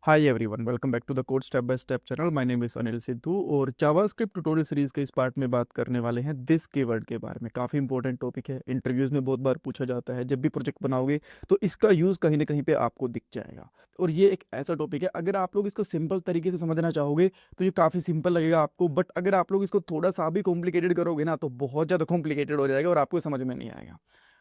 Hi everyone, welcome back to the code step by step channel. My name is Anil Sidhu और JavaScript tutorial series के इस part में बात करने वाले हैं दिस कीवर्ड के बारे में। काफ़ी इंपॉर्टेंट टॉपिक है, इंटरव्यूज़ में बहुत बार पूछा जाता है। जब भी प्रोजेक्ट बनाओगे तो इसका यूज़ कहीं ना कहीं पे आपको दिख जाएगा। और ये एक ऐसा टॉपिक है, अगर आप लोग इसको सिंपल तरीके से समझना चाहोगे तो ये काफ़ी सिंपल लगेगा आपको, बट अगर आप लोग इसको थोड़ा सा भी कॉम्प्लिकेटेड करोगे ना तो बहुत ज़्यादा कॉम्प्लिकेटेड हो जाएगा और आपको समझ में नहीं आएगा।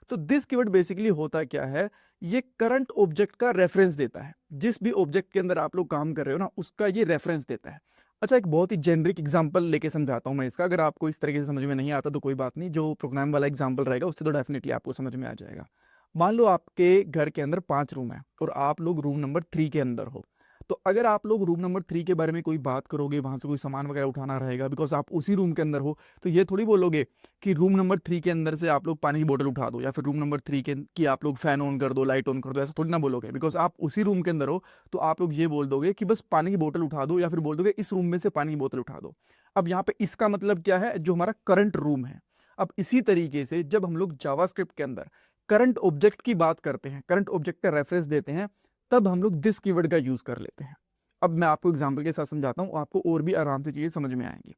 तो दिस कीवर्ड बेसिकली होता क्या है, ये करंट ऑब्जेक्ट का रेफरेंस देता है। जिस भी ऑब्जेक्ट के अंदर आप लोग काम कर रहे हो ना, उसका ये रेफरेंस देता है। अच्छा, एक बहुत ही जेनरिक एग्जांपल लेके समझाता हूँ मैं इसका। अगर आपको इस तरीके से समझ में नहीं आता तो कोई बात नहीं, जो प्रोग्राम वाला एग्जांपल रहेगा उससे तो डेफिनेटली आपको समझ में आ जाएगा। मान लो आपके घर के अंदर 5 रूम है और आप लोग रूम नंबर 3 के अंदर हो। तो अगर आप लोग रूम नंबर 3 के बारे में कोई बात करोगे, वहां से कोई सामान वगैरह उठाना रहेगा, बिकॉज आप उसी रूम के अंदर हो, तो ये थोड़ी बोलोगे कि रूम नंबर 3 के अंदर से आप लोग पानी की बोतल उठा दो, या फिर रूम नंबर 3 के की आप लोग फैन ऑन कर दो, लाइट ऑन कर दो। ऐसा थोड़ी ना बोलोगे, बिकॉज आप उसी रूम के अंदर हो। तो आप लोग ये बोल दोगे कि बस पानी की बोतल उठा दो, या फिर बोल दोगे इस रूम में से पानी की बोतल उठा दो। अब यहाँ पे इसका मतलब क्या है, जो हमारा करंट रूम है। अब इसी तरीके से जब हम लोग जावास्क्रिप्ट के अंदर करंट ऑब्जेक्ट की बात करते हैं, करंट ऑब्जेक्ट का रेफरेंस देते हैं, तब हम लोग दिस कीवर्ड का यूज कर लेते हैं। अब मैं आपको एग्जाम्पल के साथ समझाता हूँ, आपको और भी आराम से चीजें समझ में आएंगी।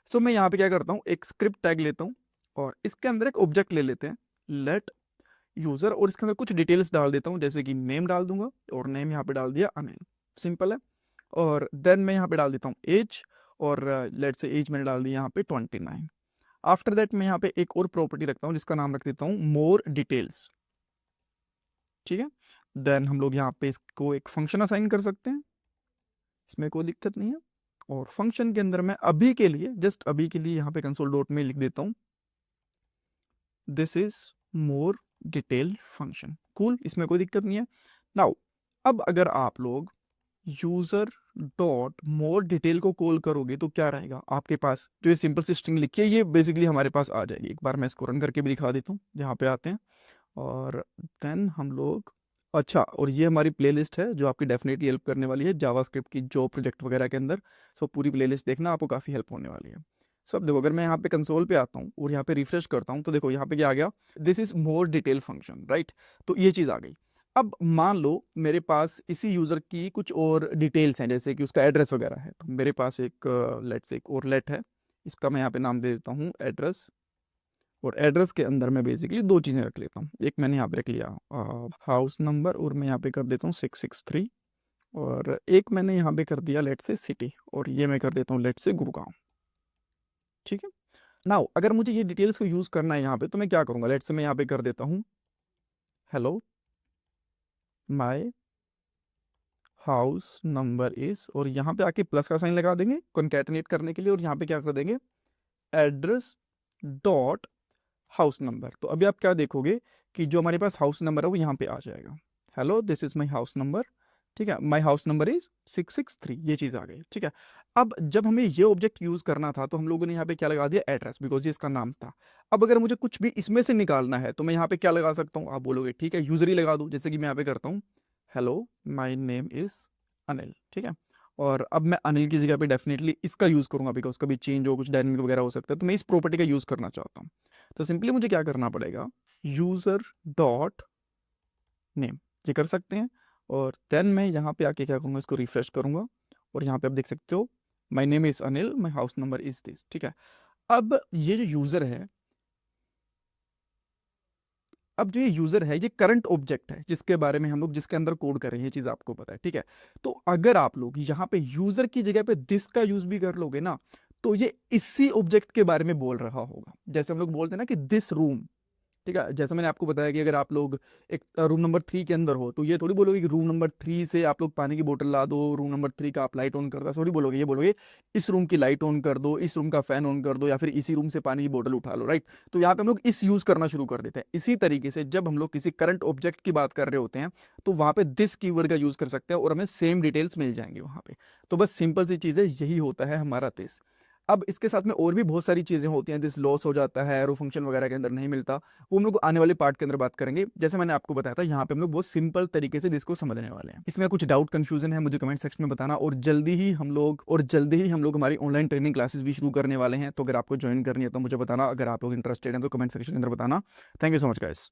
सो मैं यहाँ पे क्या करता हूँ, एक स्क्रिप्ट टैग लेता हूँ और इसके अंदर एक ऑब्जेक्ट ले लेते हैं, लेट यूजर, और इसके अंदर कुछ डिटेल्स डाल देता हूँ, जैसे कि नेम डाल दूंगा और नेम यहाँ पे डाल दिया अनिल, सिंपल है। और देन मैं यहाँ पे डाल देता हूँ एज, और लेट से एज मैंने डाल दिया यहाँ पे 29। आफ्टर दैट मैं यहाँ पे एक और प्रॉपर्टी रखता हूँ जिसका नाम रख देता हूँ मोर डिटेल्स, ठीक है। देन हम लोग यहाँ पे इसको एक फंक्शन असाइन कर सकते हैं, इसमें कोई दिक्कत नहीं है। और फंक्शन के अंदर मैं अभी के लिए, जस्ट अभी के लिए यहाँ पे कंसोल डॉट में लिख देता हूँ this is more detail function. Cool, इसमें कोई दिक्कत नहीं है। नाउ अब अगर आप लोग यूजर डॉट मोर डिटेल को कॉल करोगे तो क्या रहेगा आपके पास, जो ये सिंपल सी स्ट्रिंग लिखी है ये बेसिकली हमारे पास आ जाएगी। एक बार मैं इसको रन करके भी दिखा देता हूँ, जहाँ पे आते हैं और देन हम लोग, अच्छा, और ये हमारी प्लेलिस्ट है जो आपकी डेफिनेटली हेल्प करने वाली है जावास्क्रिप्ट की जो प्रोजेक्ट वगैरह के अंदर। सो पूरी प्लेलिस्ट देखना, आपको काफ़ी हेल्प होने वाली है। सब देखो, अगर मैं यहाँ पे कंसोल पे आता हूँ और यहाँ पे रिफ्रेश करता हूँ तो देखो यहाँ पे क्या आ गया, this is more detail function, right. तो ये चीज़ आ गई। अब मान लो मेरे पास इसी यूज़र की कुछ और डिटेल्स हैं, जैसे कि उसका एड्रेस वगैरह है। तो मेरे पास एक लेट से एक और लेट है, इसका मैं यहाँ पे नाम दे देता हूँ एड्रेस। और एड्रेस के अंदर मैं बेसिकली दो चीज़ें रख लेता हूँ, एक मैंने यहाँ पे रख लिया हाउस नंबर, और मैं यहाँ पे कर देता हूँ 663। और एक मैंने यहाँ पे कर दिया लेट से सिटी, और ये मैं कर देता हूँ लेट से गुड़गांव, ठीक है। नाउ अगर मुझे ये डिटेल्स को यूज़ करना है यहाँ पे तो मैं क्या करूँगा, लेट से मैं यहाँ पे कर देता हूँ hello my house number is, और यहाँ पे आके प्लस का साइन लगा देंगे कॉन्कैटिनेट करने के लिए, और यहाँ पे क्या कर देंगे एड्रेस डॉट हाउस नंबर। तो अभी आप क्या देखोगे कि जो हमारे पास हाउस नंबर है वो यहाँ पे आ जाएगा, hello this is my house number, ठीक है। माई हाउस नंबर इज 663, ये चीज़ आ गई, ठीक है। अब जब हमें ये ऑब्जेक्ट यूज करना था तो हम लोगों ने यहाँ पे क्या लगा दिया एड्रेस, बिकॉज ये इसका नाम था। अब अगर मुझे कुछ भी इसमें से निकालना है तो मैं यहाँ पे क्या लगा सकता हूँ, आप बोलोगे ठीक है यूजर ही लगा दूँ, जैसे कि मैं यहाँ पे करता हूँ hello my name is Anil, ठीक है। और अब मैं अनिल की जगह पे डेफिनेटली इसका यूज करूंगा, बिकॉज कभी चेंज हो, कुछ डायनेमिक वगैरह हो सकता है, तो मैं इस प्रॉपर्टी का यूज करना चाहता हूँ। तो सिंपली मुझे क्या करना पड़ेगा, यूजर डॉट नेम, ये कर सकते हैं। और देन मैं यहाँ पे आके क्या करूँगा, इसको रिफ्रेश करूंगा और यहाँ पे आप देख सकते हो my name is Anil, my house number is this, ठीक है। अब ये जो यूजर है, अब जो ये यूजर है ये करंट ऑब्जेक्ट है जिसके बारे में हम लोग जिसके अंदर कोड कर रहे हैं, ये चीज आपको पता है, ठीक है। तो अगर आप लोग यहाँ पे यूजर की जगह पे दिस का यूज भी कर लोगे ना, तो ये इसी ऑब्जेक्ट के बारे में बोल रहा होगा। जैसे हम लोग बोलते हैं ना कि दिस रूम, ठीक है। जैसे मैंने आपको बताया कि अगर आप लोग एक रूम नंबर 3 के अंदर हो तो ये थोड़ी बोलोगे कि रूम नंबर 3 से आप लोग पानी की बोतल ला दो, रूम नंबर 3 का आप लाइट ऑन कर दो, थोड़ी बोलोगे। ये बोलोगे इस रूम की लाइट ऑन कर दो, इस रूम का फैन ऑन कर दो, या फिर इसी रूम से पानी की बोतल उठा लो, राइट। तो यहाँ पे हम लोग इस यूज करना शुरू कर देते हैं। इसी तरीके से जब हम लोग किसी करंट ऑब्जेक्ट की बात कर रहे होते हैं तो वहां पे दिस कीवर्ड का यूज कर सकते हैं और हमें सेम डिटेल्स मिल जाएंगे वहां पे। तो बस सिंपल सी चीज है, यही होता है हमारा दिस। अब इसके साथ में और भी बहुत सारी चीजें होती हैं, दिस लॉस हो जाता है, एरो फंक्शन वगैरह के अंदर नहीं मिलता, वो हम लोग आने वाले पार्ट के अंदर बात करेंगे। जैसे मैंने आपको बताया था, यहाँ पे हम लोग बहुत सिंपल तरीके से इसको समझने वाले हैं। इसमें कुछ डाउट कंफ्यूजन है मुझे कमेंट सेक्शन में बताना, और जल्दी ही हम लोग हमारी ऑनलाइन ट्रेनिंग क्लासेस भी शुरू करने वाले हैं। तो अगर आपको ज्वाइन करनी है तो मुझे बताना, अगर आप लोग इंटरेस्टेड हैं तो कमेंट सेक्शन के अंदर बताना। Thank you so much guys.